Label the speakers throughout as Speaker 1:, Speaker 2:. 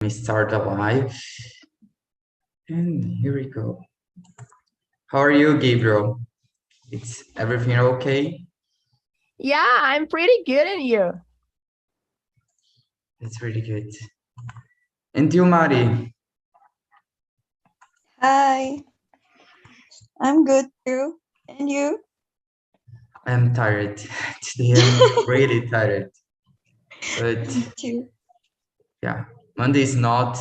Speaker 1: me start the live. And here we go. How are you, Gabriel? It's everything okay?
Speaker 2: Yeah, I'm pretty good in you.
Speaker 1: That's really good. And you, Mari?
Speaker 3: Hi, I'm good too. And you?
Speaker 1: I'm tired. Today I'm really tired. But
Speaker 3: Me too.
Speaker 1: yeah, Monday is not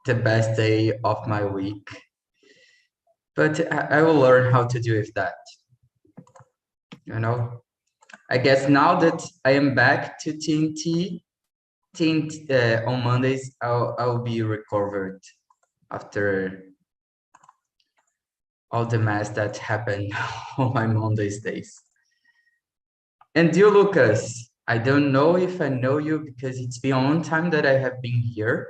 Speaker 1: the best day of my week. But I will learn how to deal with that. You know, I guess now that I am back to TNT, on Mondays, I'll be recovered after all the mess that happened on my Mondays days. And you, Lucas, I don't know if I know you because it's been a long time that I have been here.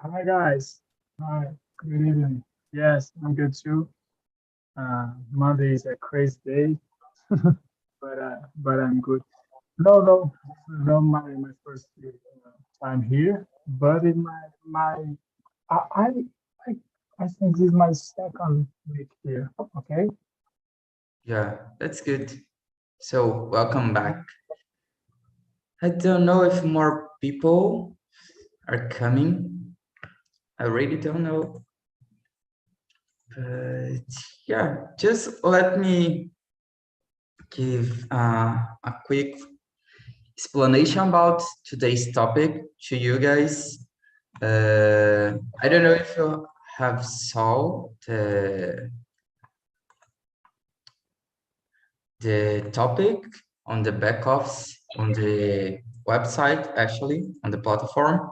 Speaker 4: Hi guys. Hi. Good evening. Yes, I'm good too. Monday is a crazy day, but I'm good. No, this is not my first time here, but in my I I I I think this is my second week here. Okay.
Speaker 1: Yeah, that's good. So welcome back. I don't know if more people are coming. I really don't know. But yeah, just let me give a quick explanation about today's topic to you guys. I don't know if you have saw the topic on the back of on the website, actually on the platform,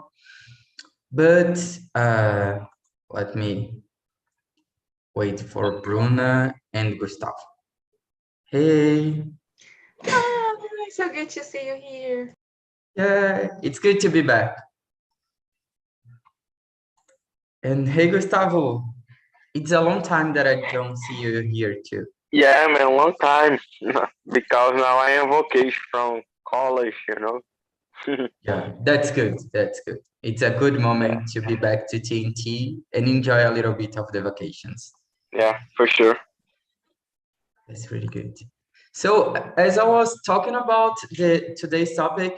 Speaker 1: but let me wait for Bruna and Gustavo. Hey.
Speaker 5: Hi, so good to see you here.
Speaker 1: Yeah, it's good to be back. And hey, Gustavo, it's a long time that I don't see you here too.
Speaker 6: Yeah, man, long time. Because now I am vacation from college,
Speaker 1: Yeah, that's good. That's good. It's a good moment to be back to TNT and enjoy a little bit of the vacations.
Speaker 6: Yeah, for sure.
Speaker 1: That's really good. So as I was talking about, today's topic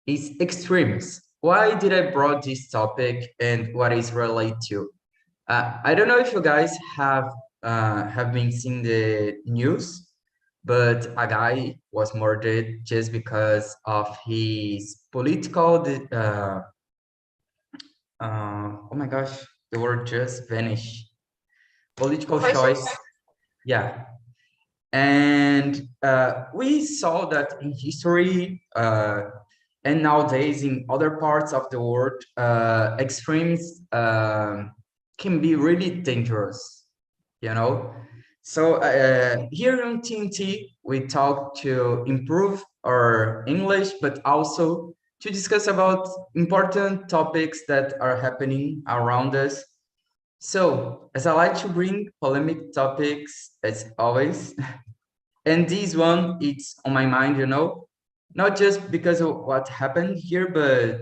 Speaker 1: is extremes. Why did I brought this topic and what is related to? I don't know if you guys have been seeing the news, but a guy was murdered just because of his political oh my gosh, the word just vanished. Political choice. Yeah. And we saw that in history and nowadays in other parts of the world, extremes can be really dangerous, you know? So here on TNT, we talk to improve our English, but also to discuss about important topics that are happening around us. So, as I like to bring polemic topics as always, and this one, it's on my mind, you know, not just because of what happened here, but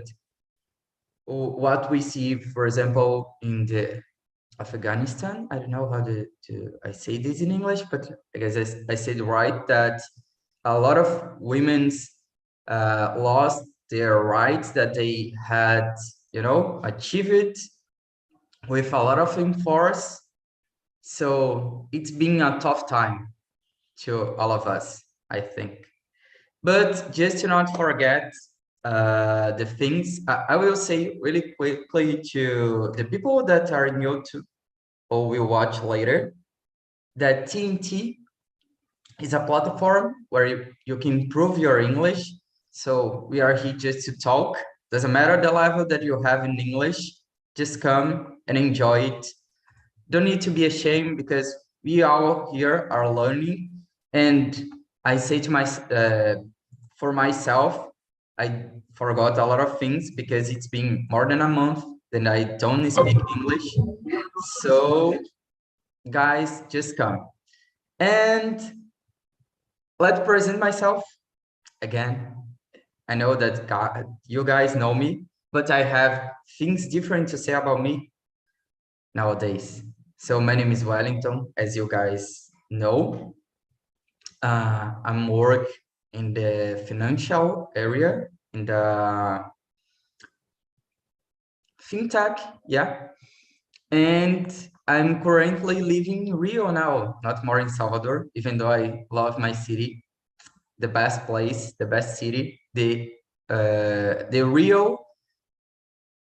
Speaker 1: what we see, for example, in the Afghanistan. I don't know how I say this in English, but I guess I said right that a lot of women's lost their rights that they had, you know, achieved with a lot of enforce. So it's been a tough time to all of us, I think. But just to not forget the things, I will say really quickly to the people that are new to or will watch later, that TNT is a platform where you can improve your English. So we are here just to talk. Doesn't matter the level that you have in English, just come and enjoy it. Don't need to be ashamed because we all here are learning. And I say to for myself, I forgot a lot of things because it's been more than a month that I don't speak English. So guys, just come. And let's present myself again. I know that you guys know me, but I have things different to say about me nowadays. So my name is Wellington, as you guys know. I'm work in the financial area, in the fintech, yeah. And I'm currently living in Rio now, not more in Salvador, even though I love my city, the best place, the best city, the real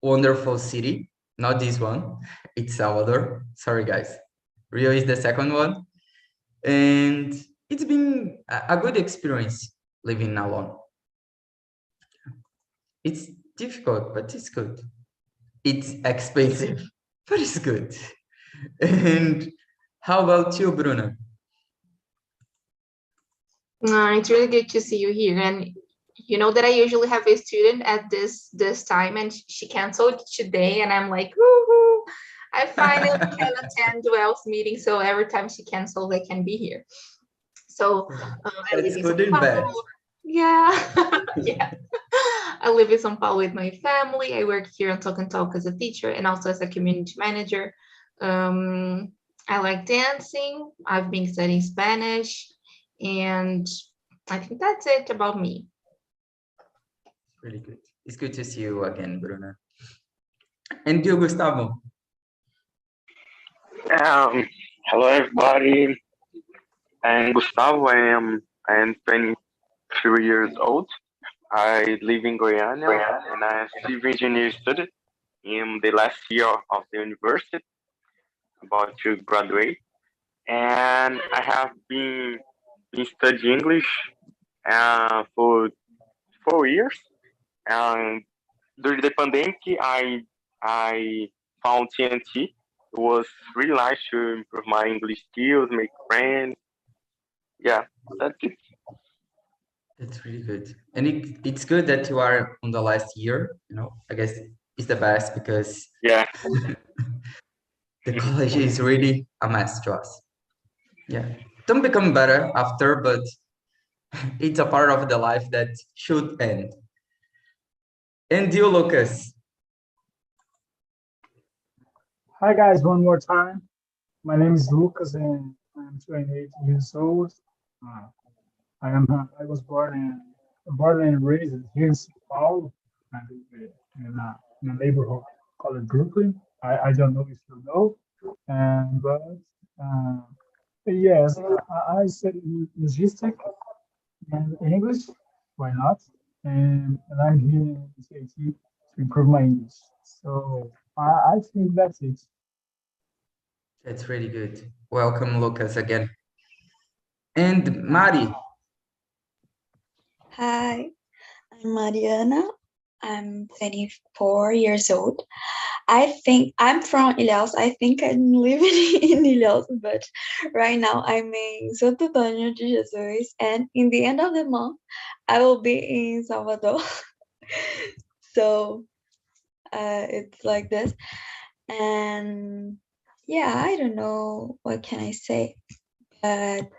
Speaker 1: wonderful city, not this one, it's Salvador. Sorry, guys. Rio is the second one. And it's been a good experience living alone. It's difficult, but it's good. It's expensive, but it's good. And how about you, Bruna?
Speaker 5: It's really good to see you here. And you know that I usually have a student at this time, and she canceled today, and I'm like, woohoo! I finally can attend Wells meeting, so every time she cancels, I can be here. So I live in
Speaker 1: good
Speaker 5: São
Speaker 1: and
Speaker 5: Paulo.
Speaker 1: bad.
Speaker 5: Yeah, yeah. I live in São Paulo with my family. I work here on Talk and Talk as a teacher and also as a community manager. I like dancing. I've been studying Spanish, and I think that's it about me.
Speaker 1: Really good. It's good to see you again, Bruna. And you, Gustavo?
Speaker 6: Hello everybody. I'm Gustavo. I am 23 years old. I live in Goiânia and I am civil engineer student in the last year of the university, about to graduate. And I have been studying English for 4 years. And during the pandemic, I found TNT. It was really nice to improve my English skills, make friends. Yeah, that's it.
Speaker 1: That's really good. And it's good that you are on the last year, I guess it's the best because
Speaker 6: Yeah,
Speaker 1: the college is really a mess to us. Yeah. Don't become better after, but it's a part of the life that should end. And you, Lucas?
Speaker 4: Hi guys, one more time. My name is Lucas and I'm 28 years old. I was born and raised here in São Paulo. I live in a neighborhood called Brooklyn. I don't know if you know, but yes, I study logistics and English. Why not? And I'm here in CAT to improve my English. So I think that's it.
Speaker 1: That's really good. Welcome, Lucas, again. And Mari?
Speaker 3: Hi, I'm Mariana. I'm 24 years old. I think I'm from Ilhéus. I think I'm living in Ilhéus, but right now I'm in Santo Antônio de Jesus, and in the end of the month, I will be in Salvador. So it's like this. And yeah, I don't know what can I say, but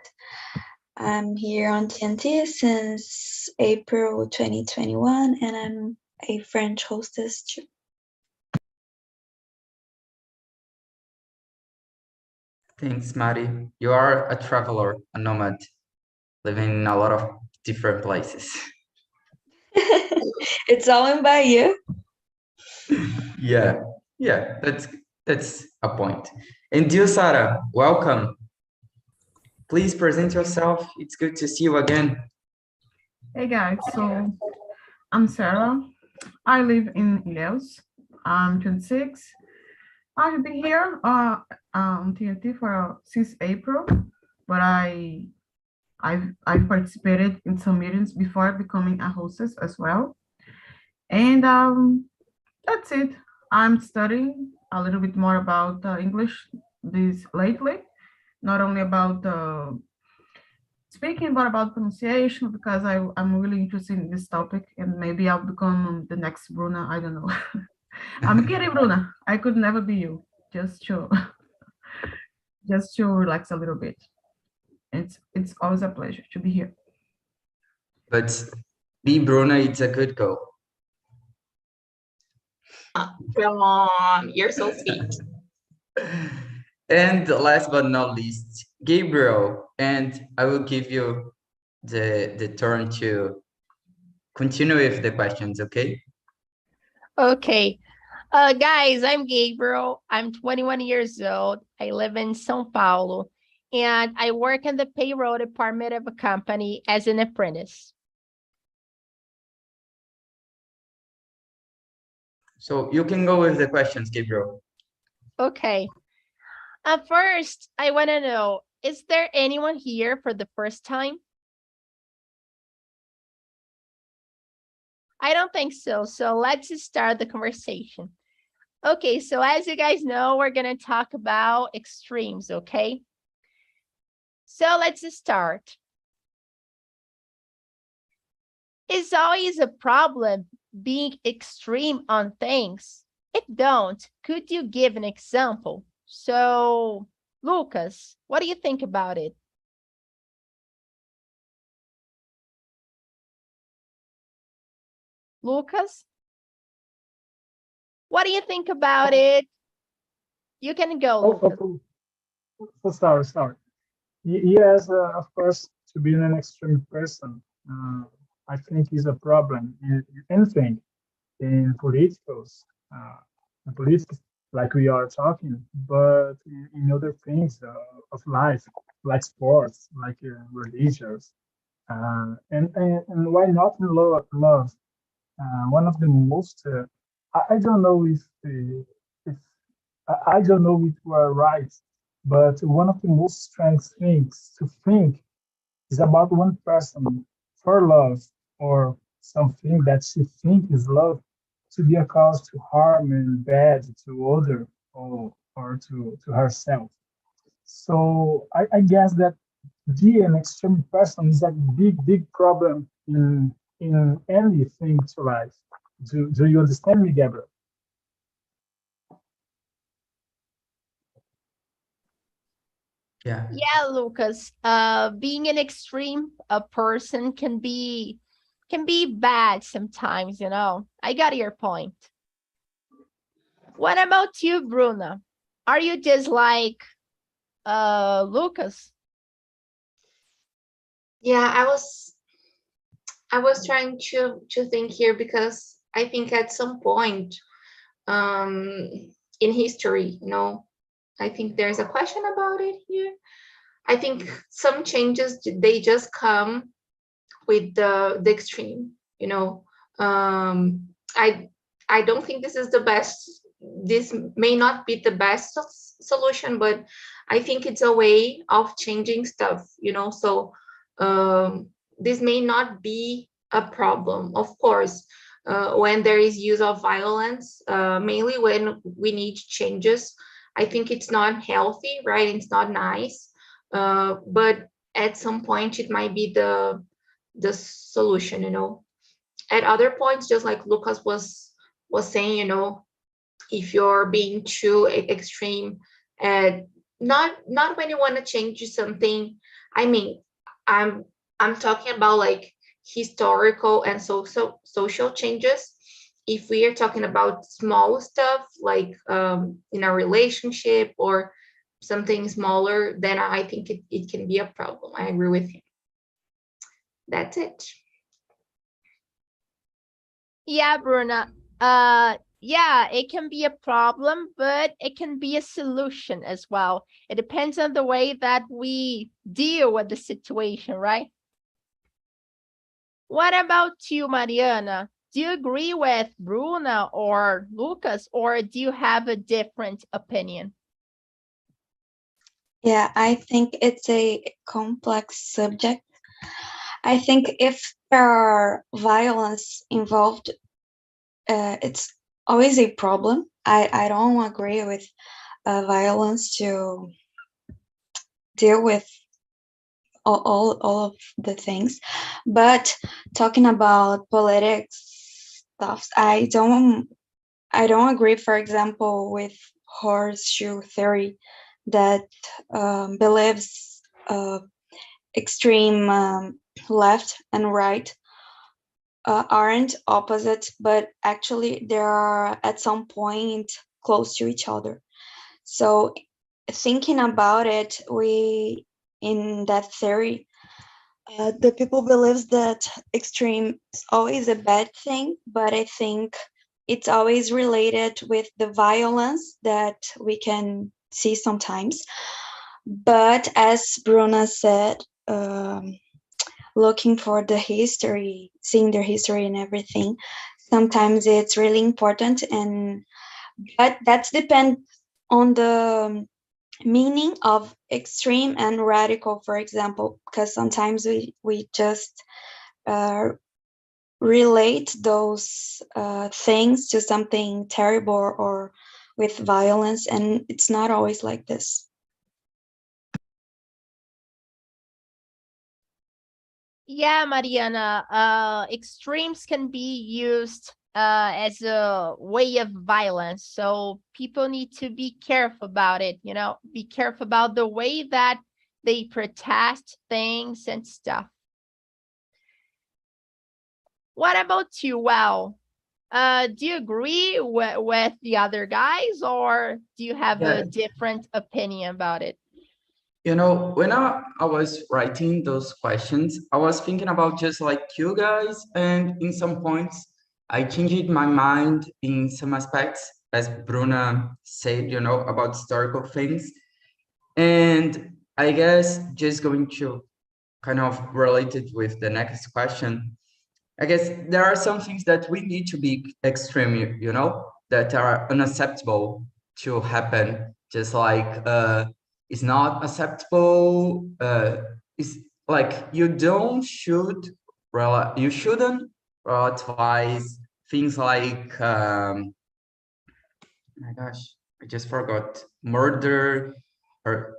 Speaker 3: I'm here on TNT since April 2021, and I'm a French hostess too.
Speaker 1: Thanks, Mari. You are a traveler, a nomad, living in a lot of different places.
Speaker 3: It's all in Bahia.
Speaker 1: Yeah, that's a point. And you, Sarah, welcome. Please present yourself. It's good to see you again.
Speaker 2: Hey guys, so I'm Sarah. I live in Ilhéus. I'm 26. I've been here on TNT since April, but I've participated in some meetings before becoming a hostess as well. And that's it. I'm studying a little bit more about English this lately, not only about speaking, but about pronunciation, because I'm really interested in this topic, and maybe I'll become the next Bruna. I don't know. I'm kidding, Bruna. I could never be you. Just to relax a little bit. It's always a pleasure to be here.
Speaker 1: But be Bruna, it's a good goal.
Speaker 5: Come on, you're so sweet.
Speaker 1: And last but not least, Gabriel, and I will give you the turn to continue with the questions, okay?
Speaker 7: Okay. Guys, I'm Gabriel. I'm 21 years old. I live in São Paulo, and I work in the payroll department of a company as an apprentice.
Speaker 1: So you can go with the questions, Gabriel.
Speaker 7: Okay. First, I want to know, is there anyone here for the first time? I don't think so. So let's start the conversation. Okay, so as you guys know, we're going to talk about extremes, okay? So let's start. Is always a problem being extreme on things? If don't, could you give an example? So, Lucas, what do you think about it? Lucas? What do you think about it? You can go, Lucas.
Speaker 4: Sorry. Yes, of course, to be an extreme person, I think is a problem in anything, in politicals, like we are talking, but in other things of life, like sports, like religions, and why not in love? One of the most, I don't know if I don't know if you are right, but one of the most strange things to think is about one person for love or something that she thinks is love to be a cause to harm and bad to other or to herself. So I guess that be an extreme person is a big problem in anything to life. Do you understand me, Gabriel?
Speaker 7: Yeah, Lucas. Being an extreme person can be bad sometimes, you know. I got your point. What about you, Bruna? Are you just like Lucas?
Speaker 5: Yeah, I was trying to think here because I think at some point in history, you know, I think there's a question about it here. I think some changes, they just come with the extreme, you know. I don't think this is the best, this may not be the best solution, but I think it's a way of changing stuff, you know. So this may not be a problem, of course, when there is use of violence, mainly when we need changes. I think it's not healthy, right? It's not nice, but at some point it might be the solution, you know. At other points, just like Lucas was saying, you know, if you're being too extreme, and not when you want to change something. I mean, I'm talking about like historical and social changes. If we are talking about small stuff like in a relationship or something smaller, then I think it can be a problem. I agree with him. That's it.
Speaker 7: Yeah, Bruna. Yeah, it can be a problem, but it can be a solution as well. It depends on the way that we deal with the situation, right? What about you, Mariana? Do you agree with Bruna or Lucas, or do you have a different opinion?
Speaker 3: Yeah, I think it's a complex subject. I think if there are violence involved, it's always a problem. I don't agree with violence to deal with all of the things, but talking about politics stuff, I don't agree, for example, with horseshoe theory that believes extreme left and right aren't opposite, but actually they are at some point close to each other. So thinking about it, in that theory, the people believes that extreme is always a bad thing, but I think it's always related with the violence that we can see sometimes. But as Bruna said, looking for the history, seeing the history and everything, sometimes it's really important, but that's depend on the meaning of extreme and radical, for example, because sometimes we just relate those things to something terrible or with violence, and it's not always like this.
Speaker 7: Yeah, Mariana, extremes can be used as a way of violence. So people need to be careful about it, you know, be careful about the way that they protest things and stuff. What about you? Well, do you agree with the other guys, or do you have a different opinion about it?
Speaker 1: You know, when I was writing those questions, I was thinking about just like you guys, and in some points, I changed my mind in some aspects, as Bruna said, you know, about historical things. And I guess just going to kind of related with the next question, I guess there are some things that we need to be extreme, you know, that are unacceptable to happen, just like it's not acceptable. It's like you shouldn't relativize things like oh my gosh, I just forgot, murder or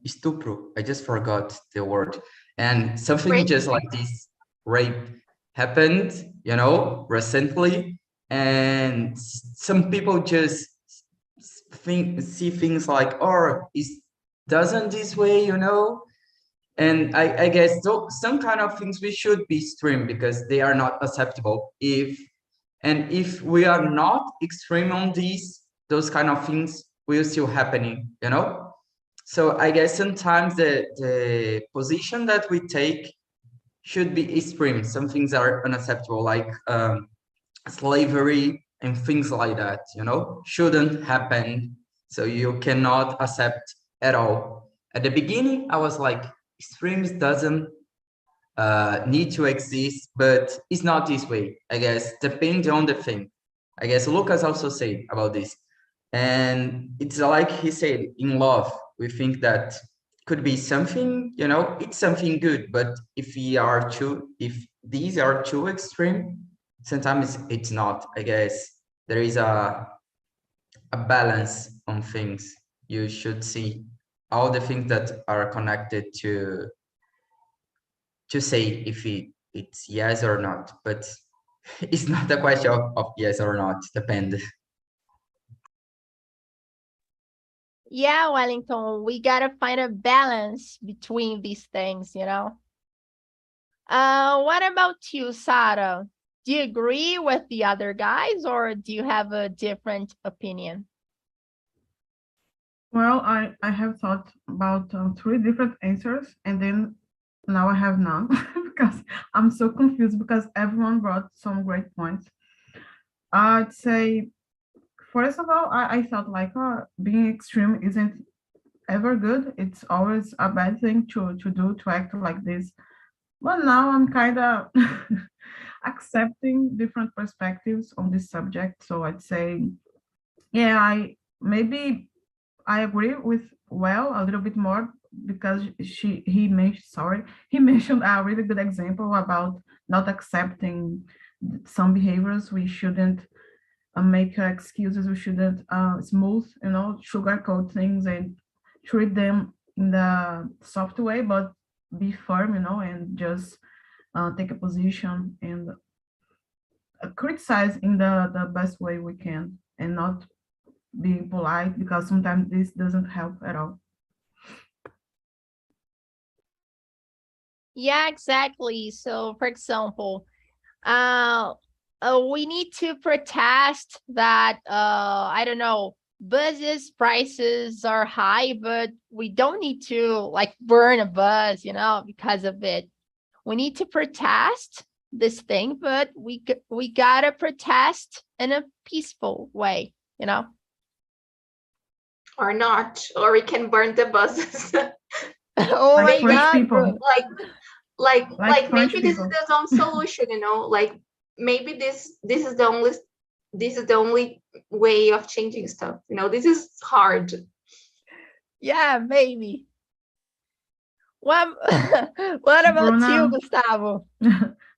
Speaker 1: estupro. I just forgot the word. And something just like this, rape, happened, you know, recently, and some people just see things like, oh, it doesn't this way, you know. And I guess some kind of things we should be extreme because they are not acceptable. If we are not extreme on those kind of things will still happening, you know. So I guess sometimes the position that we take should be extreme. Some things are unacceptable, like slavery and things like that, you know, shouldn't happen. So you cannot accept at all. At the beginning, I was like, extremes doesn't need to exist, but it's not this way. I guess depends on the thing. I guess Lucas also said about this. And it's like he said, in love, we think that could be something, you know, it's something good, but if these are too extreme, sometimes it's not. I guess there is a balance on things. You should see all the things that are connected to say if it's yes or not, but it's not a question of yes or not, depends.
Speaker 7: Yeah, Wellington, we gotta find a balance between these things, you know. What about you, Sarah? Do you agree with the other guys, or do you have a different opinion?
Speaker 2: Well, I have thought about 3 different answers, and then now I have none because I'm so confused because everyone brought some great points. I'd say, first of all, I thought like being extreme isn't ever good. It's always a bad thing to do, to act like this. But now I'm kind of accepting different perspectives on this subject. So I'd say, yeah, maybe I agree with a little bit more because he mentioned a really good example about not accepting some behaviors. We shouldn't make excuses. We shouldn't smooth, you know, sugarcoat things and treat them in the soft way, but be firm, you know, and just take a position and criticize in the best way we can, and not being polite, because sometimes this doesn't help at all.
Speaker 7: Yeah, exactly. So, for example, We need to protest that, I don't know, buses prices are high, but we don't need to like burn a bus, you know, because of it. We need to protest this thing, but we gotta protest in a peaceful way, you know.
Speaker 5: Or not, or we can burn the buses.
Speaker 7: Oh
Speaker 2: Like
Speaker 7: my
Speaker 2: French
Speaker 7: God,
Speaker 2: people.
Speaker 7: bro.
Speaker 5: like
Speaker 2: French
Speaker 5: maybe this is
Speaker 2: people.
Speaker 5: the some solution, you know, like maybe this is the only way of changing stuff, you know. This is hard.
Speaker 7: Yeah, maybe. What, what about you,
Speaker 2: Bruna.
Speaker 7: Gustavo?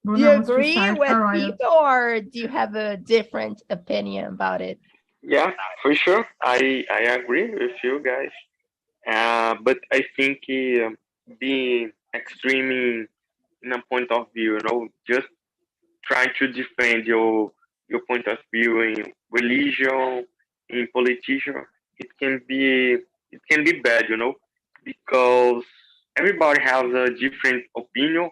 Speaker 2: Bruna
Speaker 7: Do you
Speaker 2: wants to
Speaker 7: agree
Speaker 2: cite
Speaker 7: with
Speaker 2: a riot.
Speaker 7: people, or do you have a different opinion about it?
Speaker 6: Yeah, for sure. I agree with you guys. But I think being extreme in a point of view, you know, just trying to defend your point of view in religion, in politician, it can be bad, you know, because everybody has a different opinion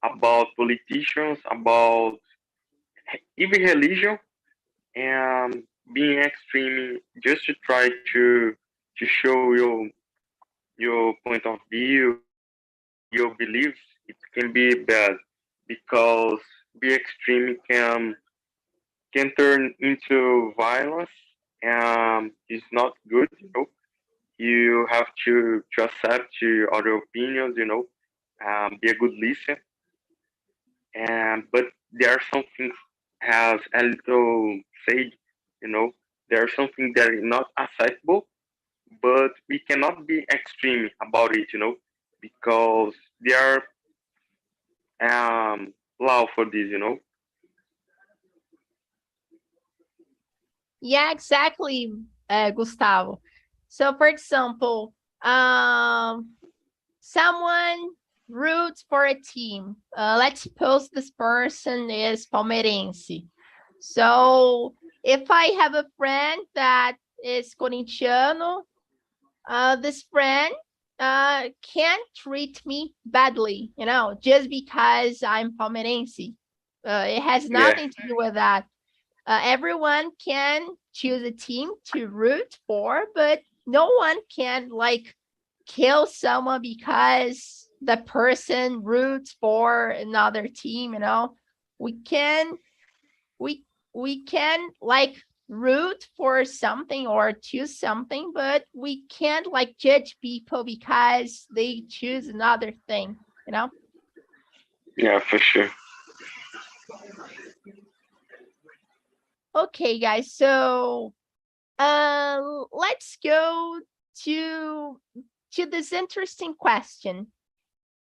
Speaker 6: about politicians, about even religion, and being extreme just to try to show your point of view, your beliefs, it can be bad because be extreme can turn into violence. It's not good, you know. You have to accept your other opinions, you know. Be a good listener. And but there are some things as a little said, you know, there are something that is not acceptable, but we cannot be extreme about it, you know, because there are law for this, you know.
Speaker 7: Yeah, exactly, Gustavo. So, for example, someone roots for a team. Let's suppose this person is Palmeirense. So, if I have a friend that is Corintiano, this friend can't treat me badly, you know, just because I'm Palmeirense. It has
Speaker 6: Yeah,
Speaker 7: nothing to do with that. Everyone can choose a team to root for, but no one can like kill someone because the person roots for another team, you know. We can we can like root for something or choose something, but we can't like judge people because they choose another thing, you know.
Speaker 6: yeah, for sure.
Speaker 7: Okay, guys, so let's go to this interesting question.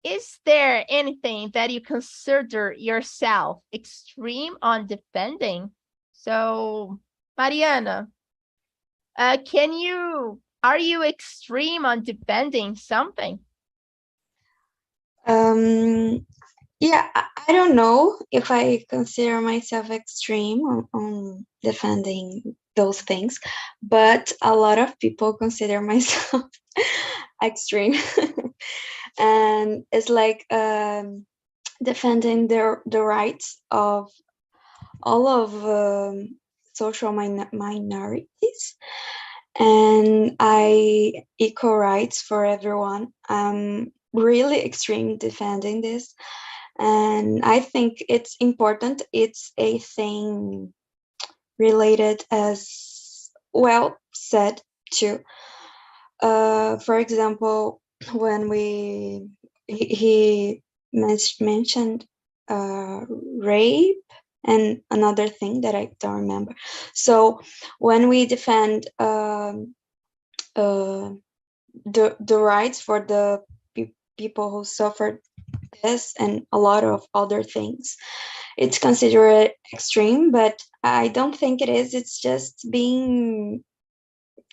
Speaker 7: Is there anything that you consider yourself extreme on defending? So, Mariana, are you extreme on defending something?
Speaker 3: Yeah, I don't know if I consider myself extreme on defending those things, but a lot of people consider myself extreme. And it's like defending the rights of all of social minorities, and equal rights for everyone. I'm really extreme defending this, and I think it's important. It's a thing related as well said too. For example, when he mentioned rape and another thing that I don't remember. So when we defend the rights for the people who suffered this and a lot of other things, it's considered extreme, but I don't think it is. It's just being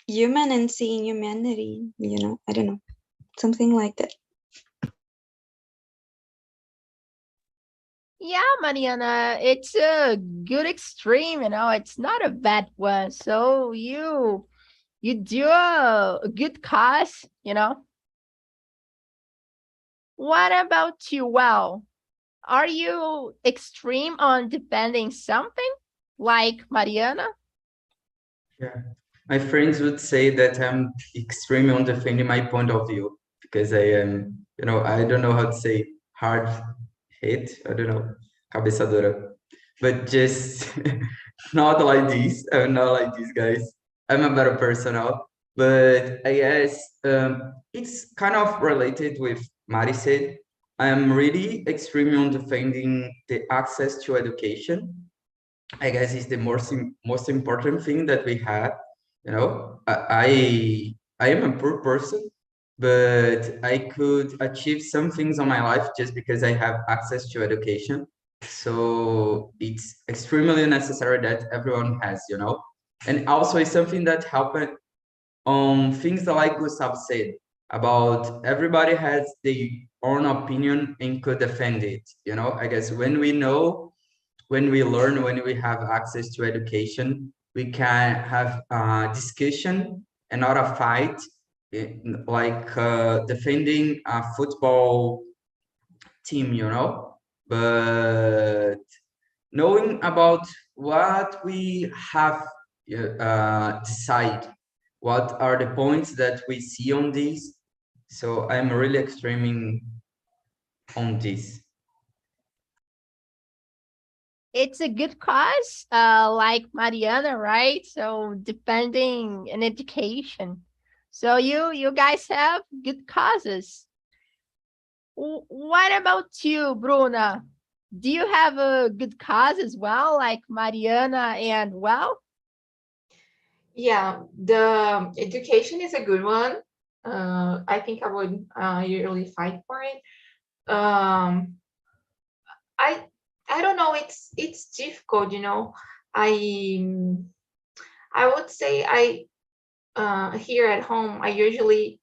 Speaker 3: human and seeing humanity, you know. I don't know, something like that.
Speaker 7: Yeah, Mariana, it's a good extreme, you know, it's not a bad one. So you do a good cause, you know. What about you? Well, Are you extreme on defending something like Mariana?
Speaker 1: Yeah, my friends would say that I'm extreme on defending my point of view because I am, I don't know how to say hard hit. I don't know, cabeça dura, but just not like this. I'm not like these guys. I'm a better person now, but I guess it's kind of related with Mari said. I'm really extreme on defending the access to education. I guess it's the most important thing that we have. I am a poor person, but I could achieve some things on my life just because I have access to education. So it's extremely necessary that everyone has, and also it's something that happened on things that like Gustav said about everybody has their own opinion and could defend it. I guess when we learn, when we have access to education, we can have a discussion and not a fight, like defending a football team, but knowing about what we have decide, what are the points that we see on this. So I'm really extremely on this.
Speaker 7: It's a good cause, like Mariana, right? So defending an education. So you guys have good causes. What about you, Bruna? Do you have a good cause as well, like Mariana and well?
Speaker 5: Yeah, the education is a good one. I think I would usually fight for it. I don't know. It's difficult, I would say here at home I usually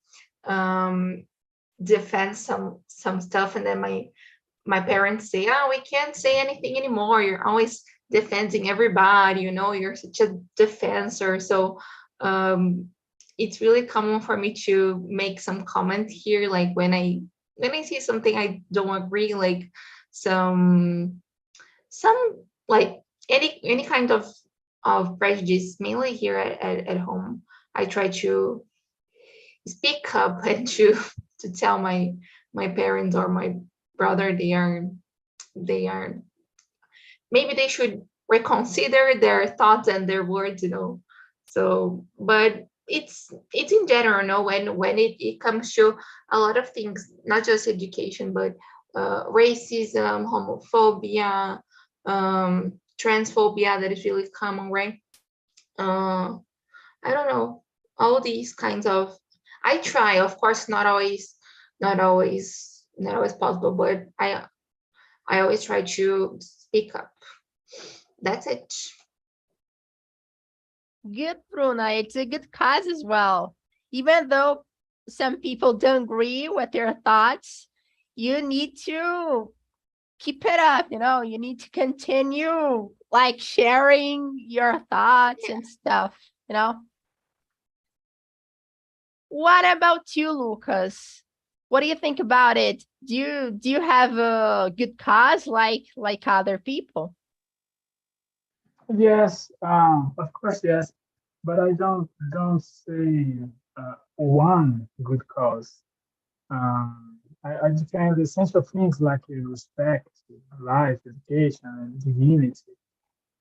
Speaker 5: defend some stuff, and then my parents say, "Oh, we can't say anything anymore. You're always defending everybody. You're such a defensor." So it's really common for me to make some comment here, like when I see something I don't agree, like some like any kind of prejudice, mainly here at home. I try to speak up and to tell my parents or my brother they are maybe they should reconsider their thoughts and their words, so but it's in general, when it comes to a lot of things, not just education, but racism, homophobia, transphobia, that is really common, right? I don't know, all these kinds of, I try, of course, not always possible, but I always try to speak up. That's it.
Speaker 7: Good, Bruna. It's a good cause as well. Even though some people don't agree with their thoughts, you need to keep it up, you need to continue like sharing your thoughts and stuff, What about you, Lucas? What do you think about it? Do you have a good cause like other people?
Speaker 4: Yes, of course, yes, but I don't say one good cause. I defend essential things like respect, life, education, and dignity.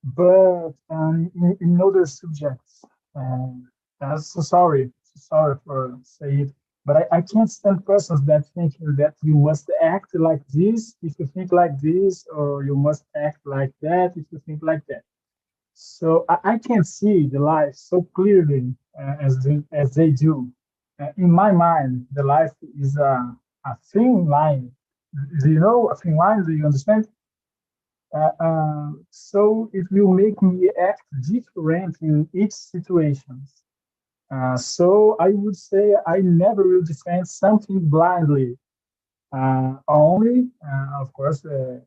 Speaker 4: But in other subjects, I'm so sorry for saying it, but I can't stand persons that think that you must act like this if you think like this, or you must act like that if you think like that. So I can see the life so clearly as they do. In my mind, the life is a thin line. Do you know a thin line? Do you understand? So it will make me act different in each situation. So I would say I never will defend something blindly. Only, of course, uh,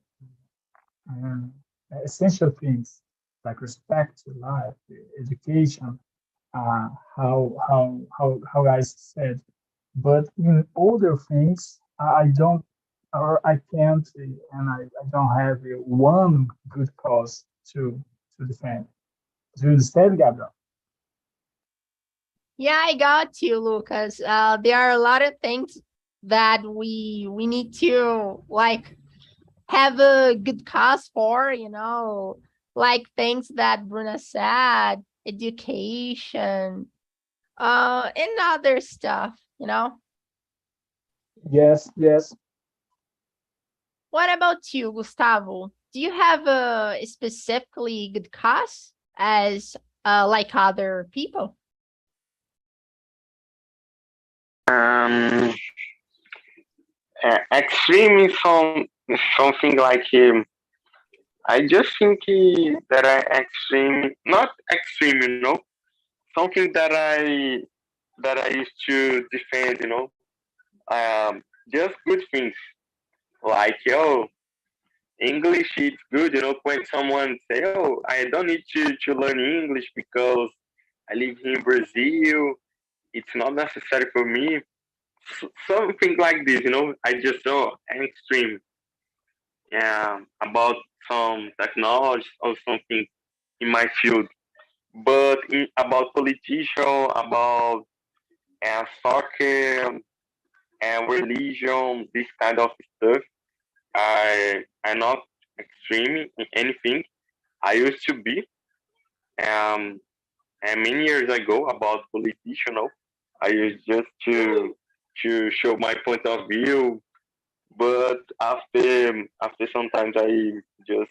Speaker 4: essential things like respect, life, education, how I said. But in other things, I don't or I can't, and I don't have one good cause to defend. Do you understand, Gabriel?
Speaker 7: Yeah, I got you, Lucas. There are a lot of things that we need to like have a good cause for, you know, like things that Bruna said, education, and other stuff, you know.
Speaker 4: Yes, yes.
Speaker 7: What about you, Gustavo? Do you have a specifically good cause as like other people?
Speaker 6: Um, Extreme is something like I just think that I extreme, not extreme, you know, something that I used to defend, you know, just good things like English is good, you know. When someone say, "Oh, I don't need to learn English because I live here in Brazil, it's not necessary for me." Something like this, you know. I just know extreme about some technology or something in my field, but about politician, about soccer and religion, this kind of stuff. I'm not extreme in anything. I used to be, um, and many years ago about politician. No? I used just to show my point of view, but after sometimes just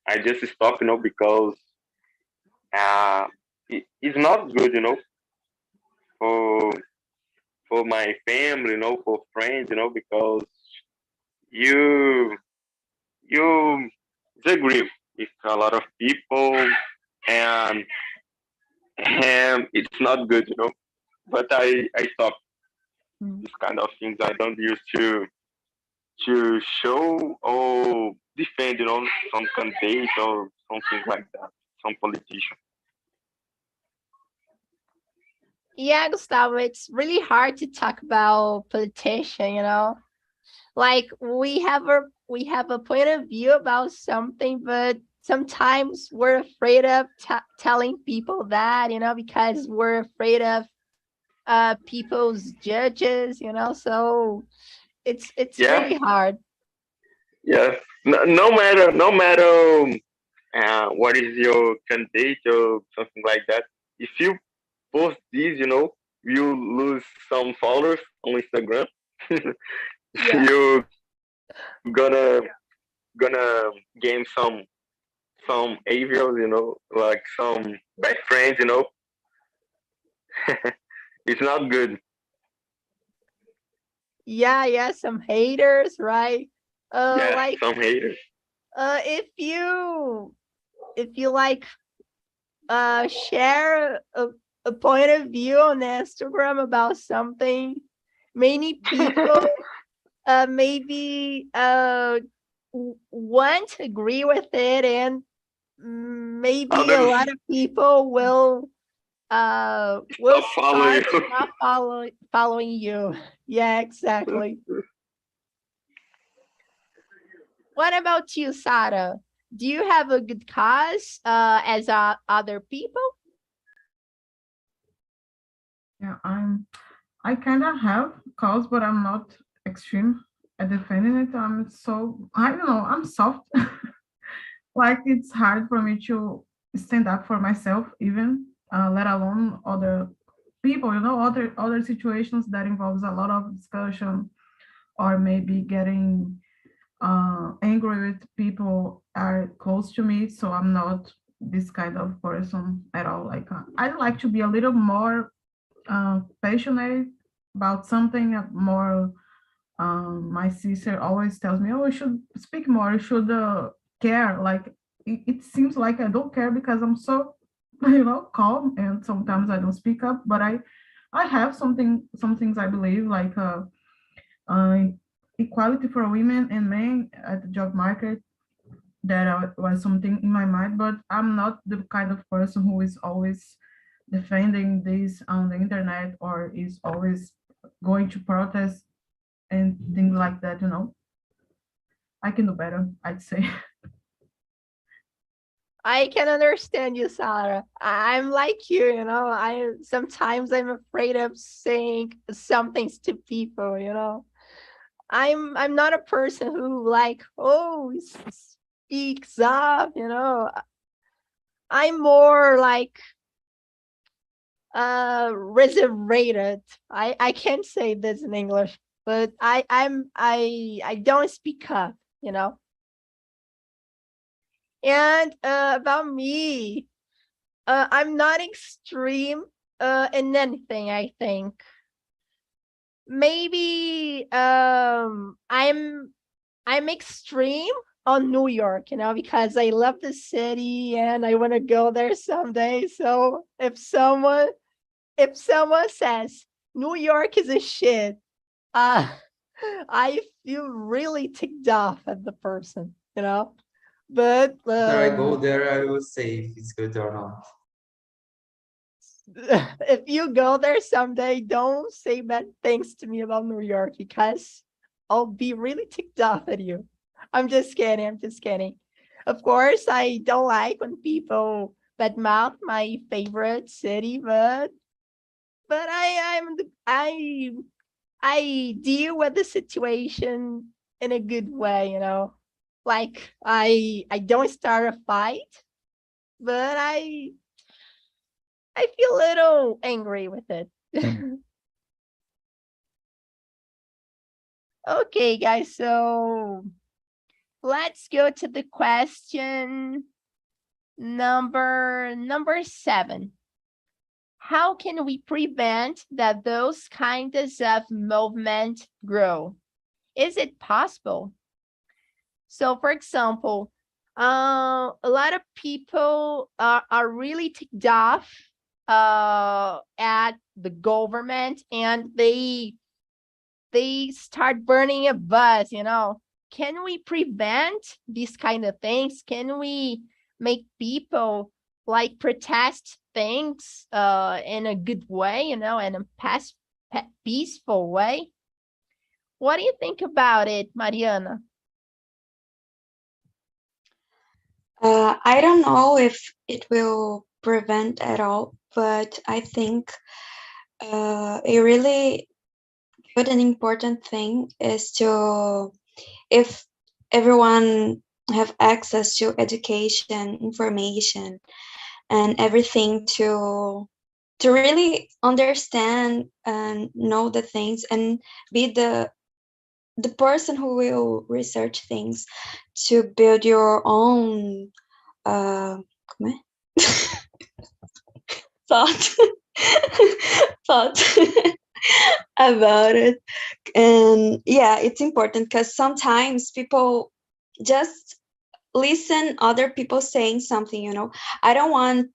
Speaker 6: I just stop, you know, because uh, it's not good, you know, for for my family, you know, for friends, you know, because you you disagree with a lot of people, and it's not good, you know. But I stop
Speaker 7: Mm.
Speaker 6: this kind of things. I don't use to show or defend, you know, some candidate or something like that, some politician.
Speaker 7: Yeah, Gustavo, it's really hard to talk about politician, you know. Like we have a point of view about something, but sometimes we're afraid of telling people that, you know, because we're afraid of people's judges, you know. So it's
Speaker 6: Yeah,
Speaker 7: really hard.
Speaker 6: yes. No matter what is your candidate or something like that. If you post this, you know, you lose some followers on Instagram.
Speaker 7: Yeah.
Speaker 6: You gonna gonna gain some avils, you know, like some bad friends, you know. It's not good.
Speaker 7: Yeah, some haters, right?
Speaker 6: Yeah,
Speaker 7: Like
Speaker 6: some haters.
Speaker 7: if you like share a point of view on Instagram about something, many people maybe won't agree with it, and maybe a
Speaker 6: Others
Speaker 7: lot of people will
Speaker 6: stop following
Speaker 7: start
Speaker 6: you.
Speaker 7: not following you. Yeah, exactly. What about you, Sarah? Do you have a good cause as other people?
Speaker 2: Yeah, I kind of have cause, but I'm not extreme at defending it. I don't know, I'm soft. Like it's hard for me to stand up for myself, even let alone other people. You know, other situations that involves a lot of discussion, or maybe getting angry with people are close to me. So I'm not this kind of person at all. Like I like to be a little more passionate about something more. My sister always tells me, "Oh, you should speak more. You should care." Like it seems like I don't care because I'm so, calm, and sometimes I don't speak up. But I have some things I believe, like uh, equality for women and men at the job market. That was something in my mind, but I'm not the kind of person who is always defending this on the internet or is always going to protest and things like that. I can do better, I'd say.
Speaker 7: I can understand you, Sarah. I'm like you, I sometimes I'm afraid of saying some things to people. I'm not a person who like, speaks up. I'm more like reservated. I can't say this in English, but I don't speak up. And about me, I'm not extreme in anything, I think. Maybe I'm extreme on New York, because I love the city and I want to go there someday. So if someone says New York is a shit, I feel really ticked off at the person. But
Speaker 1: After I go there, I will say if it's good or not.
Speaker 7: if you go there someday, don't say bad things to me about New York, because I'll be really ticked off at you. I'm just kidding. Of course, I don't like when people badmouth my favorite city, but I deal with the situation in a good way. Like I don't start a fight, but I feel a little angry with it. Okay, guys, so let's go to the question number 7. How can we prevent that those kinds of movement grow? Is it possible? So, for example, a lot of people are really ticked off at the government, and they start burning a bus. Can we prevent these kind of things? Can we make people like protest things in a good way, in a peaceful way? What do you think about it, Mariana?
Speaker 3: I don't know if it will prevent at all, but I think a really good and important thing is if everyone have access to education, information, and everything to really understand and know the things and be the person who will research things to build your own como é? thought thought about it. And yeah, it's important because sometimes people just listen other people saying something. I don't want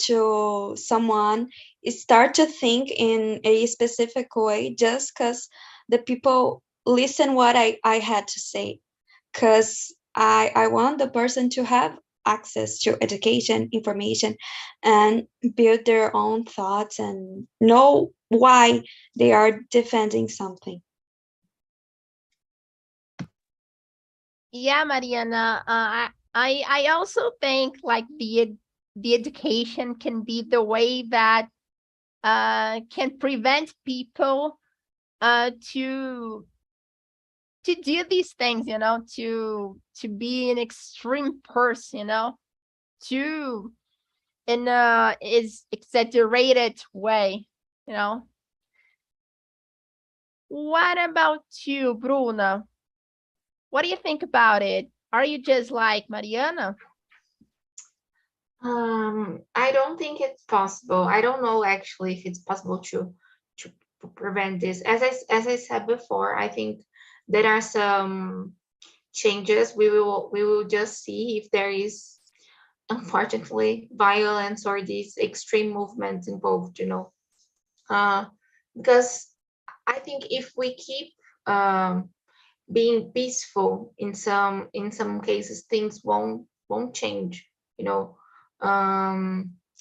Speaker 3: to someone start to think in a specific way just because the people listen what I had to say, because I want the person to have access to education, information, and build their own thoughts and know why they are defending something.
Speaker 7: Yeah, Mariana, I also think like the education can be the way that can prevent people to do these things, to be an extreme person, to in a is exaggerated way. What about you, Bruna? What do you think about it? Are you just like Mariana?
Speaker 5: I don't think it's possible. I don't know actually if it's possible to prevent this. As I said before, I think there are some changes. We will just see if there is, unfortunately, violence or these extreme movements involved. Because I think if we keep being peaceful in some cases, things won't change.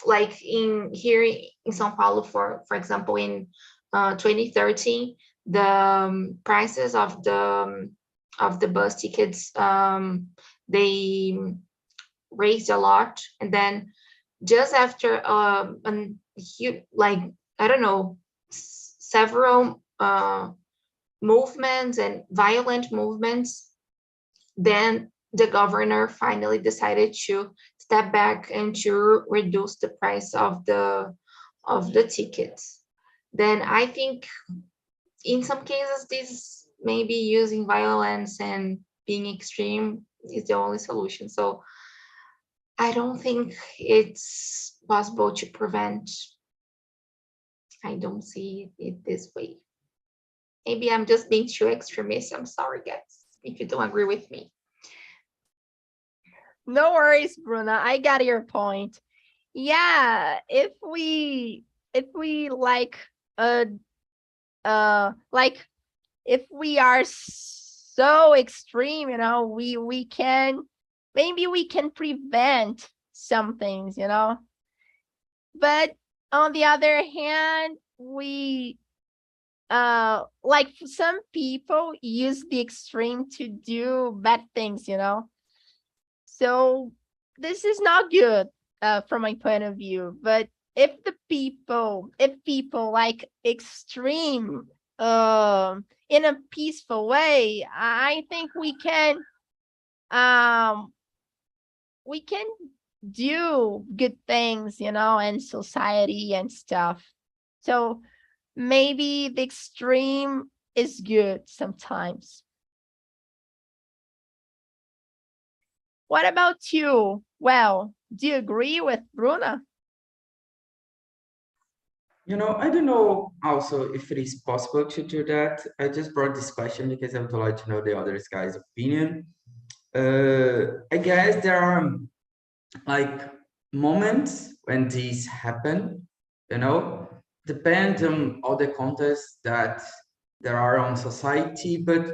Speaker 5: Like here in São Paulo, for example, in 2013, the prices of the of the bus tickets, they raised a lot, and then just after like, I don't know, several movements and violent movements, then the governor finally decided to step back and to reduce the price of the tickets. Then I think in some cases this maybe using violence and being extreme is the only solution. So I don't think it's possible to prevent. I don't see it this way. Maybe I'm just being too extremist. I'm sorry, guys, if you don't agree with me.
Speaker 7: No worries, Bruna. I got your point. Yeah, if we like like if we are so extreme, you know, we can, maybe we can prevent some things, you know. But on the other hand, we like some people use the extreme to do bad things, you know. So this is not good from my point of view. But if people like extreme in a peaceful way, I think we can do good things, you know, in society and stuff. So maybe the extreme is good sometimes. What about you? Well, do you agree with Bruna?
Speaker 1: You know, I don't know also if it is possible to do that. I just brought this question because I would like to know the other guy's opinion. I guess there are like moments when these happen, you know, depend on all the contexts that there are on society, but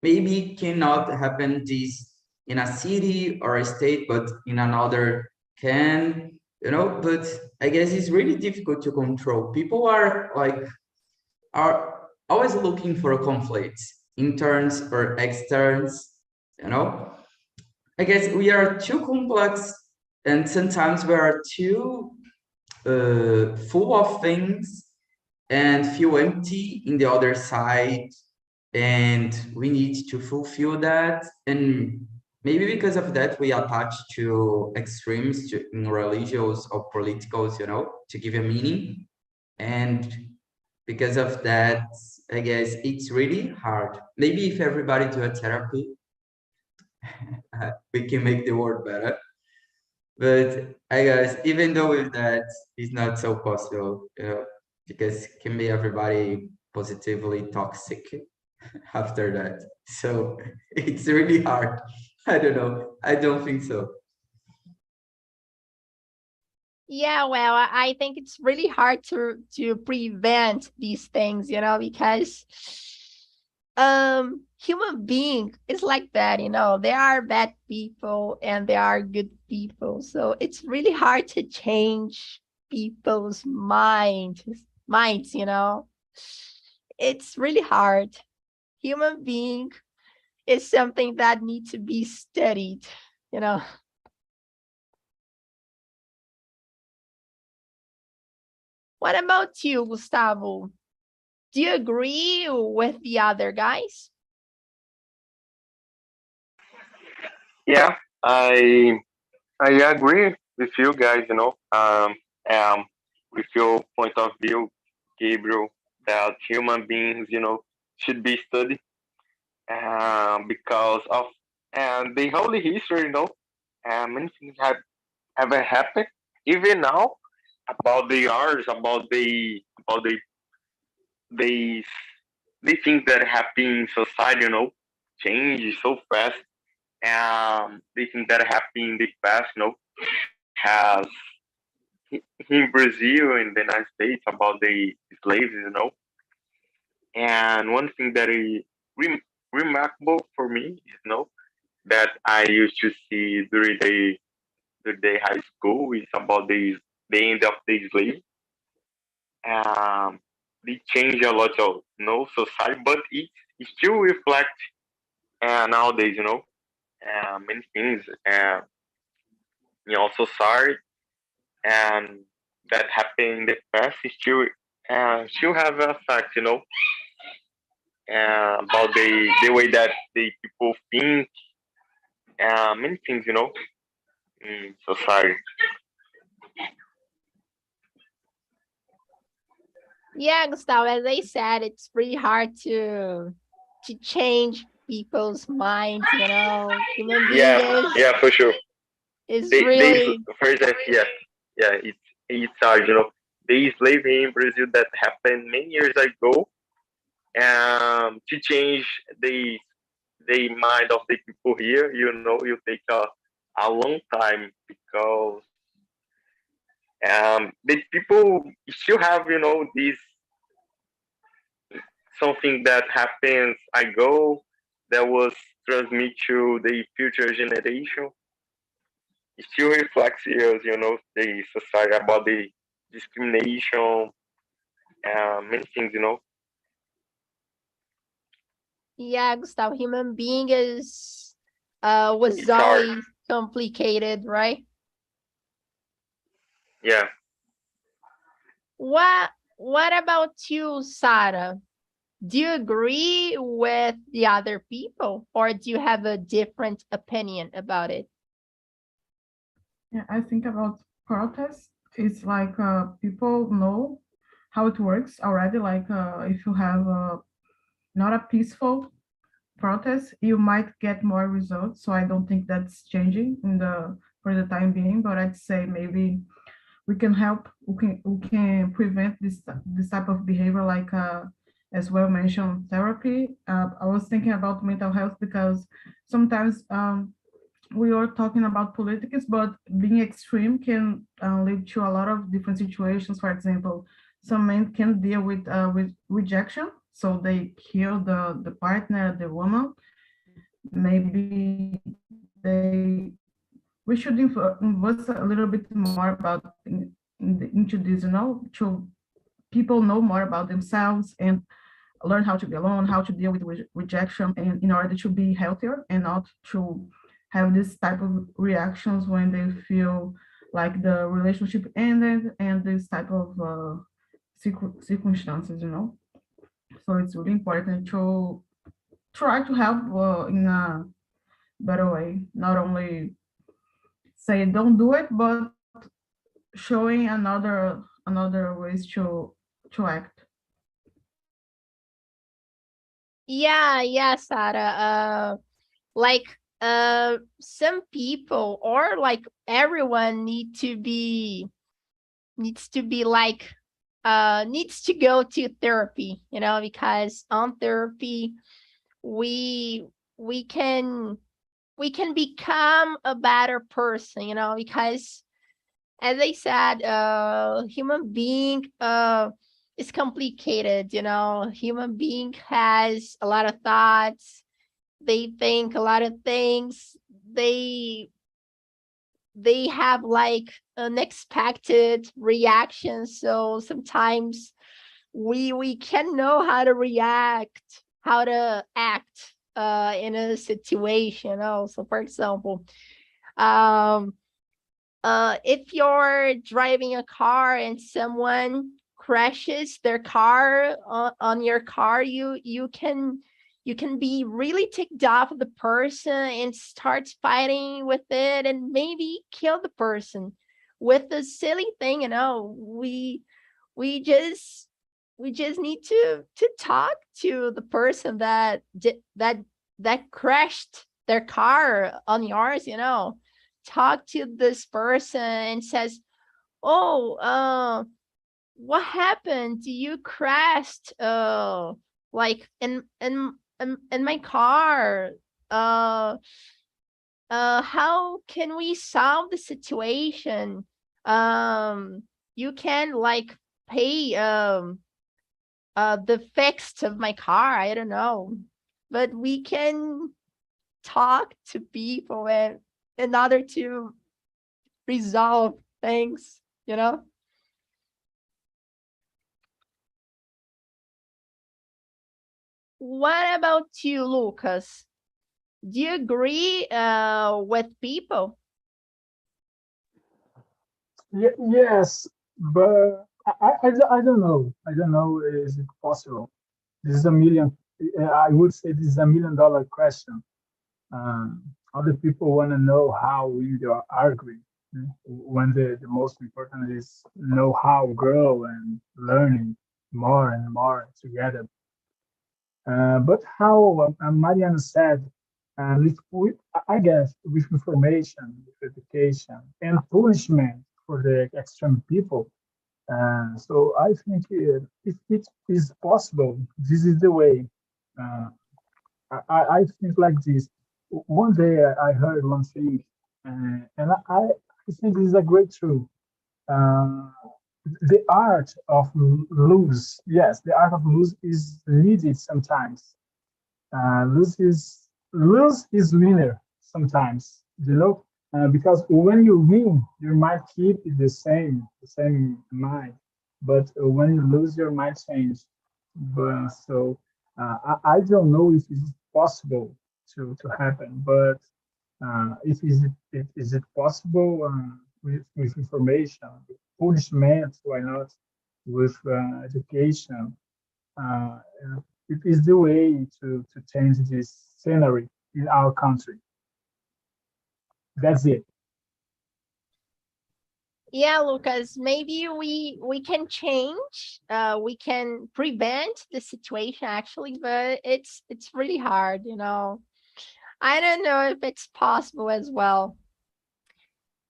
Speaker 1: maybe cannot happen this in a city or a state, but in another can, you know. But I guess it's really difficult to control. People are always looking for conflicts, interns or externs, you know. I guess we are too complex, and sometimes we are too full of things and feel empty in the other side, and we need to fulfill that. And maybe because of that we attach to extremes, in religious or politicals, you know, to give a meaning. And because of that, I guess it's really hard. Maybe if everybody do a therapy, we can make the world better. But I guess even though with that, it's not so possible, you know, because can be everybody positively toxic after that. So it's really hard. I don't know. I don't think so.
Speaker 7: Yeah, well, I think it's really hard to prevent these things, you know, because human being is like that, you know. There are bad people and there are good people. So it's really hard to change people's minds, you know. It's really hard. Human being is something that needs to be studied, you know. What about you, Gustavo? Do you agree with the other guys?
Speaker 6: Yeah, I agree with you guys. You know, with your point of view, Gabriel, that human beings, you know, should be studied because of and the holy history. You know, many things have ever happened. Even now, about the arts, the the things that happen in society. You know, change so fast. The things that happen in the past. You know, has in Brazil in the United States about the slaves, you know. And one thing that is remarkable for me, you know, that I used to see during the high school is about the end of the slave. They change a lot of, you know, society, but it still reflects nowadays, many things in our society and that happened in the past still have an effect, about the way that the people think, many things, in society.
Speaker 7: Yeah, Gustavo, as I said, it's pretty hard to change people's minds, Human being
Speaker 6: Yeah, for sure.
Speaker 7: is
Speaker 6: They
Speaker 7: really
Speaker 6: for example, yeah, it's hard, the slavery in Brazil that happened many years ago, to change the mind of the people here, you take a long time because the people still have, this something that happens ago that was transmitted to the future generation. It still reflects here, the society about the discrimination, many things,
Speaker 7: yeah, Gustavo, human being is was
Speaker 6: It's hard.
Speaker 7: always complicated, right?
Speaker 6: Yeah.
Speaker 7: What about you, Sarah? Do you agree with the other people, or do you have a different opinion about it?
Speaker 2: Yeah, I think about protests. It's like people know how it works already. Like if you have not a peaceful protest, you might get more results. So I don't think that's changing for the time being. But I'd say maybe we can help. We can prevent this type of behavior, like as well mentioned therapy. I was thinking about mental health because sometimes we are talking about politics, but being extreme can lead to a lot of different situations. For example, some men can deal with rejection, so they kill the partner, the woman. Maybe they we should invest a little bit more about into this, to people know more about themselves and learn how to be alone, how to deal with rejection, and in order to be healthier and not to have this type of reactions when they feel like the relationship ended and this type of circumstances, So it's really important to try to help in a better way, not only say don't do it, but showing another ways to act.
Speaker 7: Yeah, Sarah. Like some people or like everyone needs to be like needs to go to therapy, because on therapy we we can we can become a better person, because as I said, human being is complicated, human being has a lot of thoughts, they think a lot of things, they have like unexpected reactions, so sometimes we can know how to react, how to act in a situation also. For example, if you're driving a car and someone crashes their car on your car, you can be really ticked off of the person and start fighting with it and maybe kill the person with a silly thing. We just need to talk to the person that crashed their car on yours. Talk to this person and says, oh, what happened? You crashed like in my car. How can we solve the situation? You can like pay the fix of my car, I don't know, but we can talk to people and in order to resolve things. What about you, Lucas? Do you agree with people?
Speaker 4: Yes, but I don't know. I don't know. Is it possible? This is a million. I would say this is $1 million question. Other people want to know how we are arguing. When the most important is know how grow and learning more and more together. But how Mariana said, with, I guess, with information, with education, and punishment for the extreme people. So I think if it is possible, this is the way. Uh, I think like this. One day I heard one thing, and I think this is a great truth. Uh, the art of lose, yes, the art of lose is needed sometimes. Lose is winner sometimes, because when you win, your mind keep it the same mind. But when you lose, your mind change. But so I don't know if it's possible to happen, but if is it possible with information, with punishment, why not? With education, uh, it is the way to change this scenery in our country. That's it.
Speaker 7: Yeah, Lucas, maybe we can change, we can prevent the situation actually, but it's really hard, you know. I don't know if it's possible as well.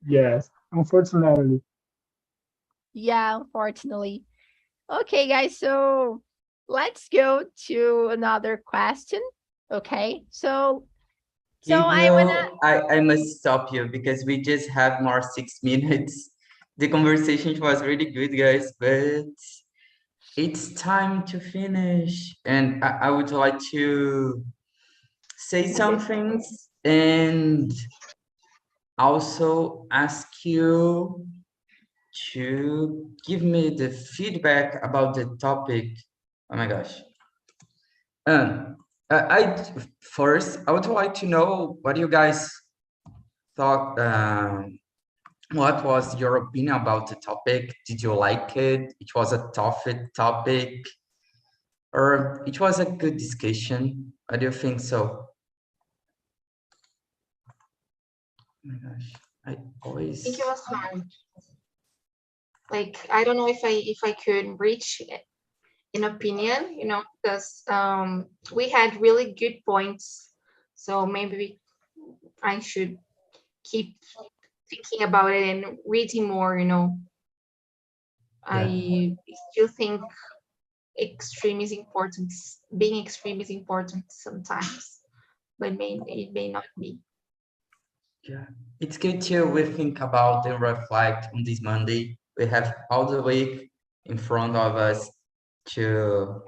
Speaker 4: Yes, unfortunately.
Speaker 7: Yeah, unfortunately. Okay, guys, so let's go to another question. Okay, so I wanna.
Speaker 1: Gabriel, I must stop you because we just have more 6 minutes. The conversation was really good, guys, but it's time to finish. And I would like to say some things and also ask you to give me the feedback about the topic. Oh my gosh. First, I would like to know what you guys thought. What was your opinion about the topic? Did you like it? It was a tough topic, or it was a good discussion? What do you think so? Oh my gosh, I always.
Speaker 5: I think it was hard. Like, I don't know if I could reach an opinion, you know, because we had really good points. So maybe I should keep thinking about it and reading more, you know. I still think extreme is important. Being extreme is important sometimes, but it may not be.
Speaker 1: Yeah, it's good to we think about and reflect on this Monday. We have all the week in front of us to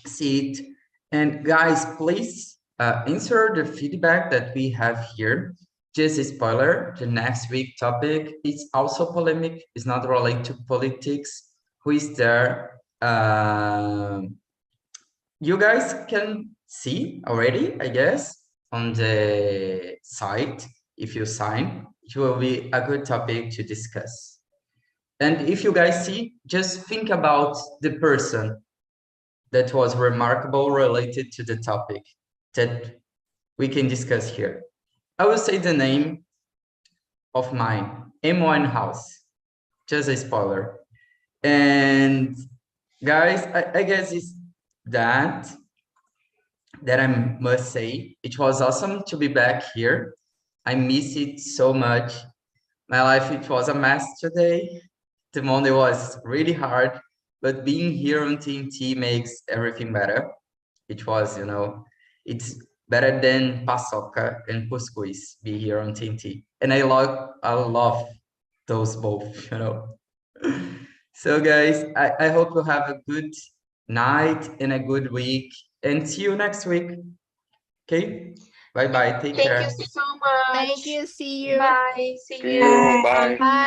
Speaker 1: see it. And guys, please answer the feedback that we have here. Just a spoiler, the next week topic is also polemic. It's not related to politics. Who is there? You guys can see already, I guess, on the site. If you sign, it will be a good topic to discuss. And if you guys see, just think about the person that was remarkable related to the topic that we can discuss here. I will say the name of mine, M1 House, just a spoiler. And guys, I guess it's that I must say. It was awesome to be back here. I miss it so much. My life, it was a mess today. The Monday was really hard, but being here on TNT makes everything better. It was, it's better than paçoca and couscous be here on TNT. And I love those both, So guys, I hope you have a good night and a good week and see you next week. Okay? Bye-bye. Take care.
Speaker 5: Thank you so much.
Speaker 7: Thank you. See you.
Speaker 5: Bye. See
Speaker 6: See
Speaker 5: you.
Speaker 6: you. Bye.
Speaker 7: Bye.